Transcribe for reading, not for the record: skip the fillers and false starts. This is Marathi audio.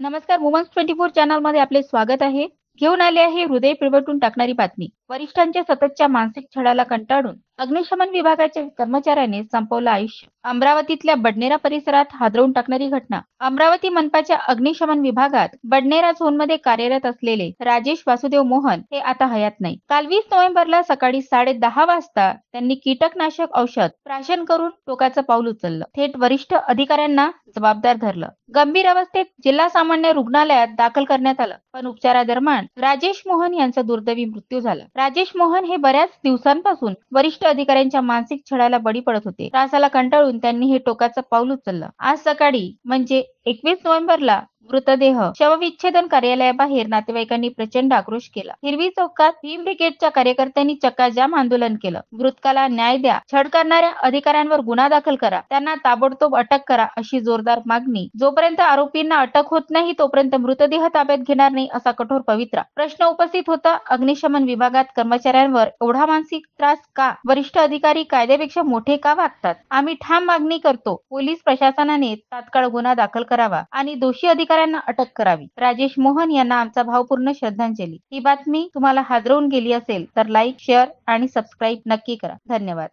नमस्कार, वुमन्स 24 चॅनलमध्ये आपले स्वागत आहे. घेऊन आले आहे हृदय पिळवटून टाकणारी बातमी. वरिष्ठांच्या सततच्या मानसिक छळाला कंटाळून अग्निशमन विभागाच्या कर्मचाऱ्याने संपवलं आयुष्य. अमरावतीतल्या बडनेरा परिसरात हादरवून टाकणारी घटना. अमरावती मनपाच्या अग्निशमन विभागात बडनेरा झोनमध्ये कार्यरत असलेले राजेश वासुदेव मोहन हे आता हयात नाही. काल 20 नोव्हेंबरला सकाळी 10:30 वाजता त्यांनी कीटकनाशक औषध प्राशन करून टोकाचं पाऊल उचललं. थेट वरिष्ठ अधिकाऱ्यांना जबाबदार धरलं. गंभीर अवस्थेत जिल्हा सामान्य रुग्णालयात दाखल करण्यात आलं, पण उपचारादरम्यान राजेश मोहन यांचा दुर्दैवी मृत्यू झाला. राजेश मोहन हे बऱ्याच दिवसांपासून वरिष्ठ अधिकाऱ्यांच्या मानसिक छळाला बळी पडत होते. त्रासाला कंटाळून त्यांनी हे टोकाचं पाऊल उचललं. आज सकाळी म्हणजे 21 नोव्हेंबरला मृतदेह शवविच्छेदन कार्यालयाबाहेर नातेवाईकांनी प्रचंड आक्रोश केला. हिरवी चौकात भीम ब्रिगेडच्या कार्यकर्त्यांनी चक्काजाम आंदोलन केलं. मृतकाला न्याय द्या, छळ करणाऱ्या अधिकाऱ्यांवर गुन्हा दाखल करा, त्यांना ताबडतोब अटक करा अशी जोरदार मागणी. जोपर्यंत आरोपींना अटक होत नाही तोपर्यंत मृतदेह ताब्यात घेणार नाही असा कठोर पवित्रा. प्रश्न उपस्थित होता, अग्निशमन विभागात कर्मचाऱ्यांवर एवढा मानसिक त्रास का? वरिष्ठ अधिकारी कायद्यापेक्षा मोठे का वागतात? आम्ही ठाम मागणी करतो, पोलीस प्रशासनाने तात्काळ गुन्हा दाखल करावा आणि दोषी अधिकाऱ्यांना अटक करावी. राजेश मोहन यांना आमचा भावपूर्ण श्रद्धांजली. ही बातमी तुम्हाला हादरवून गेली असेल तर लाईक, शेअर आणि सबस्क्राईब नक्की करा. धन्यवाद.